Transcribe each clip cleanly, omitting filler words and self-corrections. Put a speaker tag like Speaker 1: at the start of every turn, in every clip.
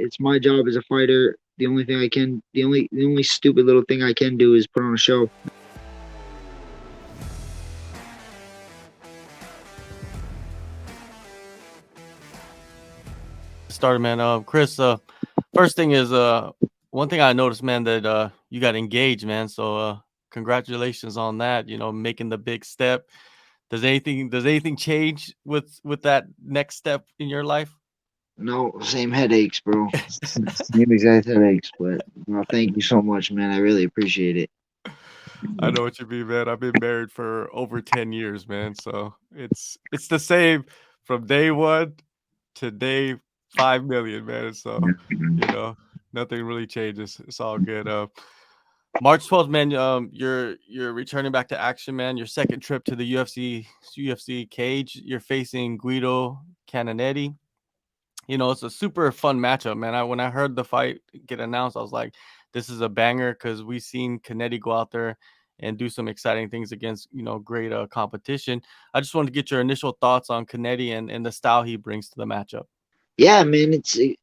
Speaker 1: it's my job as a fighter. The only stupid little thing I can do is put on a show.
Speaker 2: Started, man. Kris, first thing is one thing I noticed, man, that you got engaged, man. So congratulations on that. Making the big step. Does anything change with that next step in your life?
Speaker 1: No, same headaches, bro. Same exact headaches. But no, thank you so much, man. I really appreciate it.
Speaker 2: I know what you mean, man. I've been married for over 10 years, man. So it's the same from day one to day 5 million, man. So, you know, nothing really changes. It's all good. March 12th, man. You're returning back to action, man. Your second trip to the UFC cage. You're facing Guido Cannetti. It's a super fun matchup, man. When I heard the fight get announced, I was like, this is a banger because we've seen Canetti go out there and do some exciting things against, great competition. I just wanted to get your initial thoughts on Canetti and the style he brings to the matchup.
Speaker 1: Yeah, man, it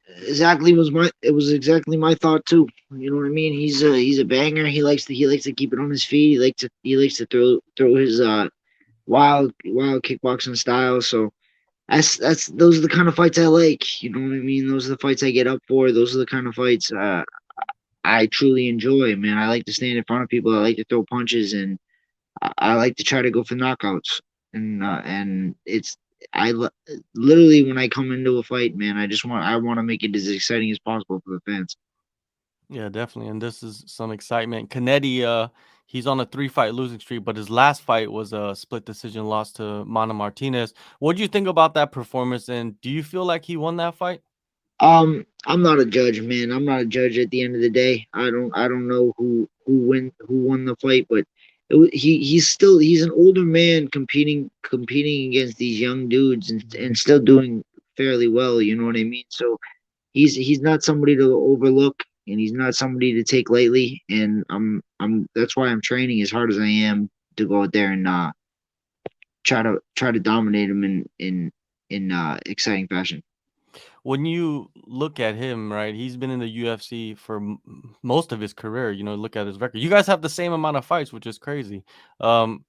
Speaker 1: was exactly my thought too. You know what I mean? He's a banger. He likes to keep it on his feet. He likes to throw his wild kickboxing style. So that's those are the kind of fights I like. You know what I mean? Those are the fights I get up for. Those are the kind of fights I truly enjoy, man. I like to stand in front of people. I like to throw punches, and I like to try to go for knockouts. And it's I li- literally when I come into a fight, man, I want to make it as exciting as possible for the fans.
Speaker 2: Yeah, definitely. And this is some excitement. Canetti, he's on a 3-fight losing streak, but his last fight was a split decision loss to Mana Martinez. What do you think about that performance? And do you feel like he won that fight?
Speaker 1: I'm not a judge, man. I'm not a judge at the end of the day. I don't know who won the fight, but he's an older man competing against these young dudes and still doing fairly well. You know what I mean? So he's not somebody to overlook, and he's not somebody to take lightly. And I'm that's why I'm training as hard as I am to go out there and try to dominate him in exciting fashion.
Speaker 2: When you look at him, right, he's been in the UFC for most of his career. Look at his record. You guys have the same amount of fights, which is crazy. Um,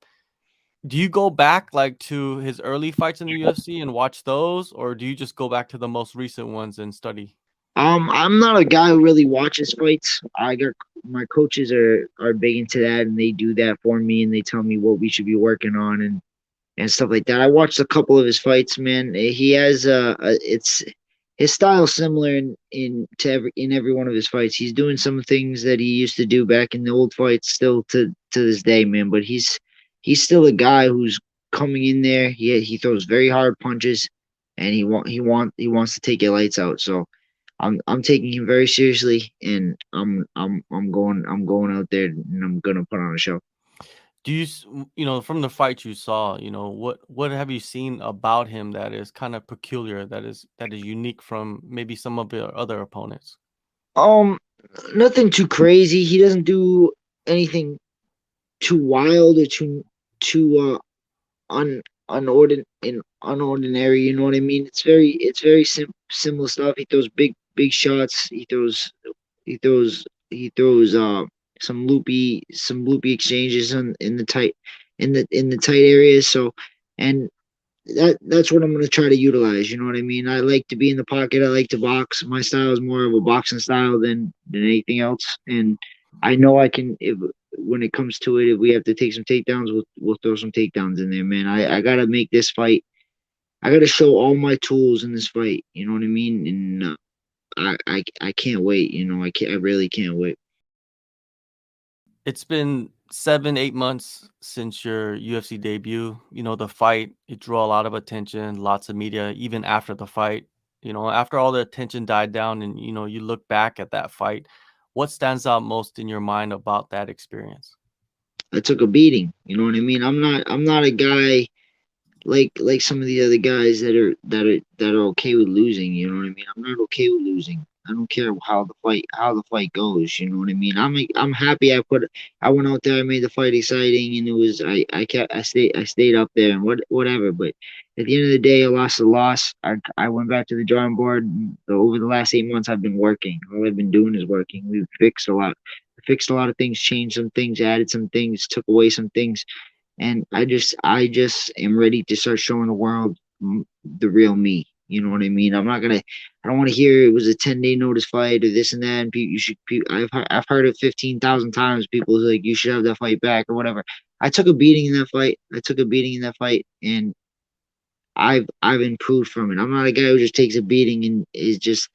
Speaker 2: do you go back like to his early fights in the UFC and watch those, or do you just go back to the most recent ones and study?
Speaker 1: I'm not a guy who really watches fights. I got My coaches are big into that, and they do that for me, and they tell me what we should be working on and stuff like that. I watched a couple of his fights, man. He has it's his style similar in every one of his fights. He's doing some things that he used to do back in the old fights still to this day, man. But he's still a guy who's coming in there. He throws very hard punches, and he wants to take your lights out. So I'm taking him very seriously, and I'm going out there, and I'm gonna put on a show.
Speaker 2: Do you, from the fight you saw, what have you seen about him that is kind of peculiar, that is unique from maybe some of your other opponents?
Speaker 1: Um, Nothing too crazy. He doesn't do anything too wild or too unordinary. You know what I mean? It's very similar stuff. He throws big shots. He throws some loopy exchanges in the tight areas. So and that's what I'm gonna try to utilize. You know what I mean? I like to be in the pocket. I like to box. My style is more of a boxing style than anything else. And I know I can. If when it comes to it, if we have to take some takedowns, we'll throw some takedowns in there, man. I gotta make this fight. I gotta show all my tools in this fight. You know what I mean? And I can't wait. I really can't wait.
Speaker 2: It's been 7, 8 months since your UFC debut. The fight, it drew a lot of attention, lots of media, even after the fight. After all the attention died down and, you look back at that fight, what stands out most in your mind about that experience?
Speaker 1: I took a beating. You know what I mean? I'm not a guy like some of the other guys that are okay with losing. You know what I mean? I'm not okay with losing. I don't care how the fight goes. You know what I mean? I'm happy. I went out there. I made the fight exciting, and it was I stayed up there and whatever. But at the end of the day, a loss is a loss. I went back to the drawing board. Over the last 8 months, I've been working. All I've been doing is working. We've fixed a lot. Fixed a lot of things, changed some things, added some things, took away some things, and I just am ready to start showing the world the real me. You know what I mean? I don't want to hear it was a 10-day notice fight or this and that. And I've heard it 15,000 times. People like you should have that fight back or whatever. I took a beating in that fight. And I've improved from it. I'm not a guy who just takes a beating and is just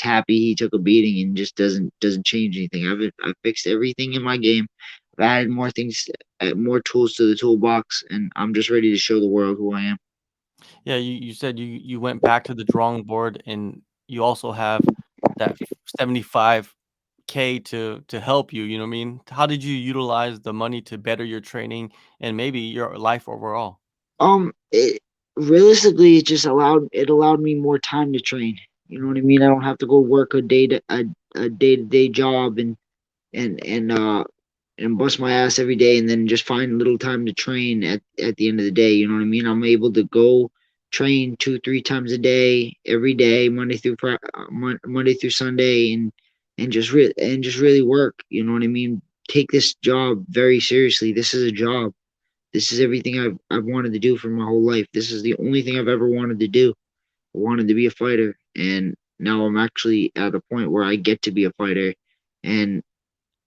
Speaker 1: happy he took a beating and just doesn't change anything. I've fixed everything in my game. I've added more things, more tools to the toolbox, and I'm just ready to show the world who I am.
Speaker 2: Yeah, you said you went back to the drawing board, and you also have that 75K to help you, you know what I mean? How did you utilize the money to better your training and maybe your life overall?
Speaker 1: It realistically it allowed me more time to train. You know what I mean? I don't have to go work a day-to-day job and bust my ass every day and then just find little time to train at the end of the day. You know what I mean? I'm able to go train 2 3 times a day every day, Monday through Sunday, and just really work. You know what I mean? Take this job very seriously. This is a job. This is everything I've wanted to do for my whole life. This is the only thing I've ever wanted to do. I wanted to be a fighter, and now I'm actually at a point where I get to be a fighter. And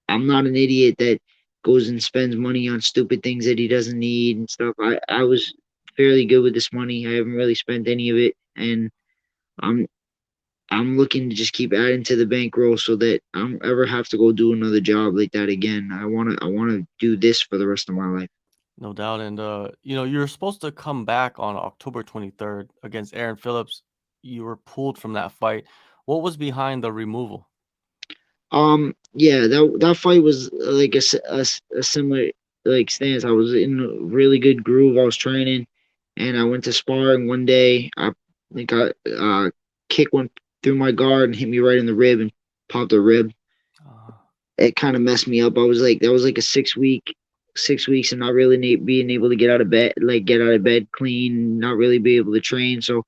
Speaker 1: I'm not an idiot that goes and spends money on stupid things that he doesn't need and stuff. I was fairly good with this money. I haven't really spent any of it, and I'm I'm looking to just keep adding to the bankroll so that I don't ever have to go do another job like that again. I wanna do this for the rest of my life.
Speaker 2: No doubt. And you're supposed to come back on October 23rd against Aaron Phillips. You were pulled from that fight. What was behind the removal?
Speaker 1: Yeah, that fight was like a similar like stance. I was in a really good groove. I was training, and I went to sparring one day. I think I kick went through my guard and hit me right in the rib and popped a rib.
Speaker 2: Uh,
Speaker 1: It kind of messed me up. I was like, that was like a 6 weeks and not really being able to get out of bed clean, not really be able to train. So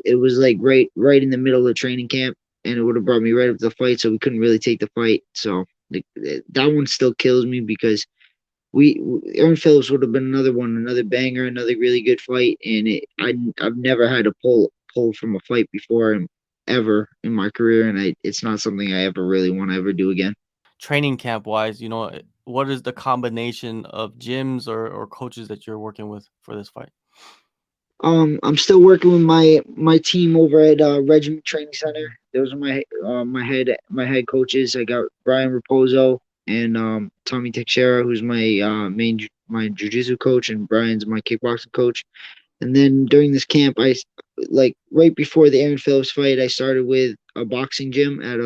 Speaker 1: it was like right in the middle of training camp, and it would have brought me right up to the fight. So we couldn't really take the fight. So that one still kills me because Aaron Phillips would have been another banger, another really good fight, and I've never had to pull from a fight before ever in my career, and it's not something I ever really want to ever do again.
Speaker 2: Training camp wise, what is the combination of gyms or coaches that you're working with for this fight?
Speaker 1: I'm still working with my team over at Regiment Training Center. Those are my head coaches. I got Brian Raposo and Tommy Teixeira, who's my jujitsu coach, and Brian's my kickboxing coach. And then during this camp, like right before the Aaron Phillips fight, I started with a boxing gym at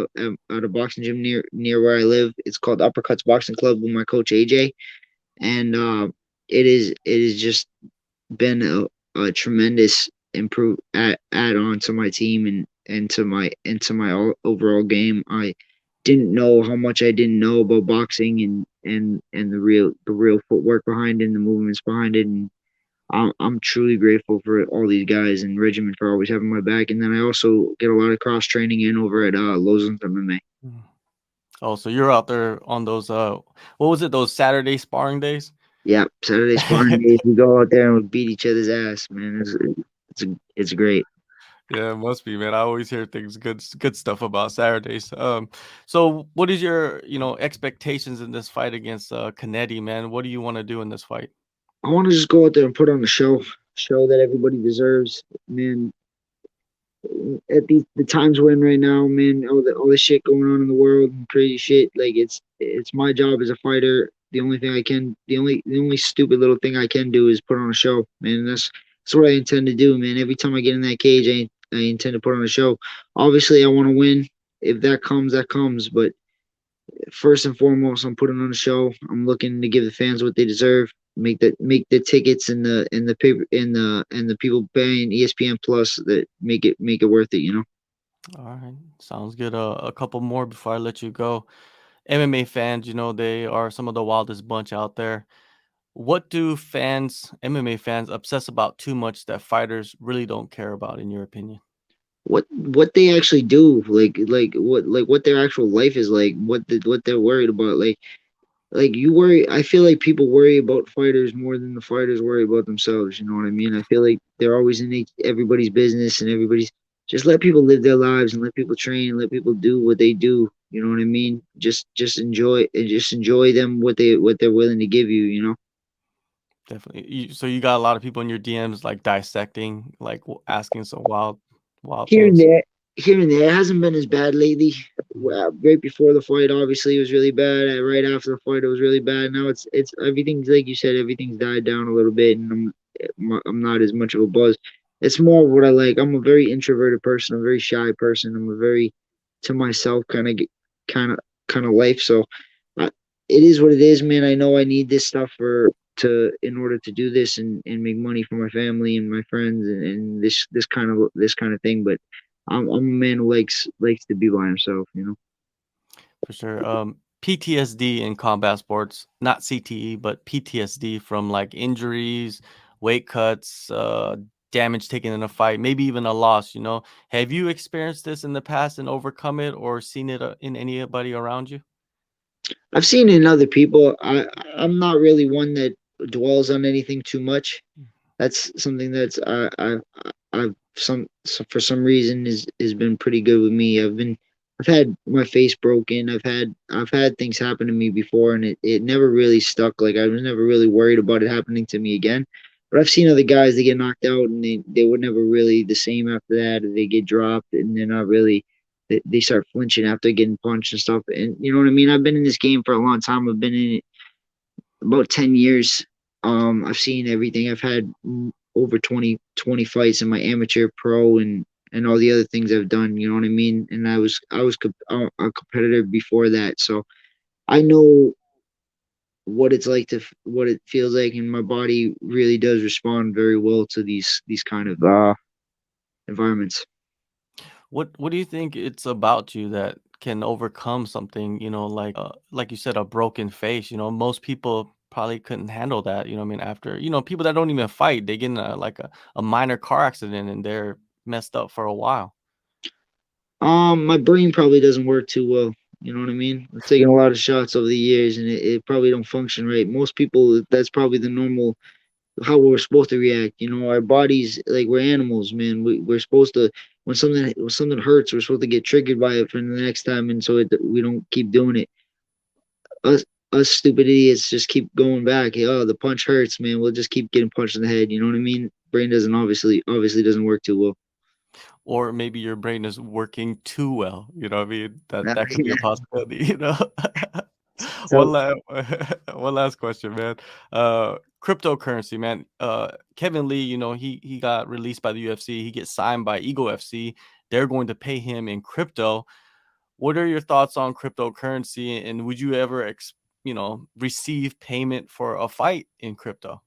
Speaker 1: a boxing gym near where I live. It's called Uppercuts Boxing Club with my coach AJ, and it is just been a tremendous add on to my team and to my overall game. I didn't know how much I didn't know about boxing and the real footwork behind it and the movements behind it. And I'm truly grateful for all these guys and Regiment for always having my back. And then I also get a lot of cross training in over at Lozan's MMA.
Speaker 2: Mm. Oh, so you're out there on those what was it, those Saturday sparring days?
Speaker 1: Yeah, Saturday sparring days. We go out there and we beat each other's ass, man. It's great.
Speaker 2: Yeah, it must be, man. I always hear good stuff about Saturdays. So what is your, expectations in this fight against Cannetti, man? What do you want to do in this fight?
Speaker 1: I want to just go out there and put on a show that everybody deserves, man. At the times we're in right now, man, all the shit going on in the world and crazy shit. Like it's my job as a fighter. The only stupid little thing I can do is put on a show, man. And that's what I intend to do, man. Every time I get in that cage, I intend to put on a show. Obviously, I want to win. If that comes, that comes. But first and foremost, I'm putting on a show. I'm looking to give the fans what they deserve. Make the tickets and the paper and the people paying ESPN Plus that make it worth it. You know.
Speaker 2: All right, sounds good. A couple more before I let you go. MMA fans, they are some of the wildest bunch out there. What do MMA fans, obsess about too much that fighters really don't care about, in your opinion?
Speaker 1: What they actually do, what their actual life is like, what they're worried about, like you worry. I feel like people worry about fighters more than the fighters worry about themselves. You know what I mean? I feel like they're always in everybody's business, and everybody's just let people live their lives and let people train and let people do what they do. You know what I mean? Just enjoy them what they're willing to give you. You know.
Speaker 2: Definitely. So you got a lot of people in your DMs like dissecting, like asking some wild
Speaker 1: Here and
Speaker 2: things.
Speaker 1: there, here and there. It hasn't been as bad lately. Right before the fight, obviously, it was really bad. Right after the fight, it was really bad. Now it's everything's like you said. Everything's died down a little bit, and I'm not as much of a buzz. It's more of what I like. I'm a very introverted person. I'm a very shy person. I'm a very to myself kind of kind of life. So I, it is what it is, man. I know I need this stuff for to in order to do this and make money for my family and my friends and this kind of thing. But I'm a man who likes to be by himself, you know.
Speaker 2: For sure. PTSD in combat sports, not CTE, but PTSD from like injuries, weight cuts, damage taken in a fight, maybe even a loss. Have you experienced this in the past and overcome it, or seen it in anybody around you?
Speaker 1: I've seen it in other people. I'm not really one that dwells on anything too much. That's something that's I've for some reason has been pretty good with me. I've had my face broken. I've had things happen to me before, and it never really stuck. Like I was never really worried about it happening to me again. But I've seen other guys that get knocked out and they were never really the same after that. They get dropped and they're not really they start flinching after getting punched and stuff. And you know what I mean? I've been in this game for a long time. I've been in it about 10 years. I've seen everything. I've had over 20 fights in my amateur, pro, and all the other things I've done. You know what I mean? And a competitor before that, so I know what it's like what it feels like, and my body really does respond very well to these kind of environments.
Speaker 2: What do you think it's about you that can overcome something, like you said, a broken face? Most people probably couldn't handle that. I mean, after, people that don't even fight, they get in a minor car accident and they're messed up for a while.
Speaker 1: My brain probably doesn't work too well. You know what I mean? I've taken a lot of shots over the years, and it probably don't function right. Most people, that's probably the normal how we're supposed to react. You know, our bodies, like we're animals, man. We're supposed to when something hurts, we're supposed to get triggered by it for the next time, and so we don't keep doing it. Us us stupid idiots just keep going back. Hey, oh, the punch hurts, man. We'll just keep getting punched in the head. You know what I mean? Brain doesn't obviously doesn't work too well.
Speaker 2: Or maybe your brain is working too well. You know what I mean? That could be
Speaker 1: Yeah.
Speaker 2: a possibility. One
Speaker 1: So
Speaker 2: last one last question, man. Cryptocurrency, man. Kevin Lee, he got released by the UFC. He gets signed by Eagle FC. They're going to pay him in crypto. What are your thoughts on cryptocurrency, and would you ever receive payment for a fight in crypto?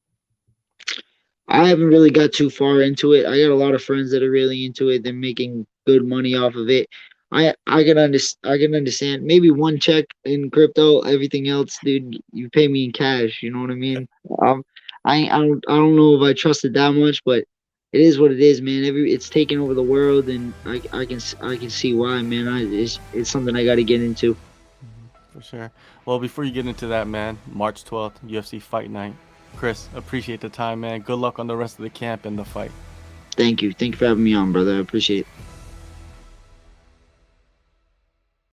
Speaker 1: I haven't really got too far into it. I got a lot of friends that are really into it. They're making good money off of it. I can understand maybe one check in crypto. Everything else, dude, you pay me in cash. You know what I mean? Um, I don't know if I trust it that much, but it is what it is, man. It's taking over the world, and I can see why, man. It's something I got to get into.
Speaker 2: For sure. Well, before you get into that, man, March 12th, UFC Fight Night. Kris, appreciate the time, man. Good luck on the rest of the camp and the fight.
Speaker 1: Thank you for having me on, brother. I appreciate it.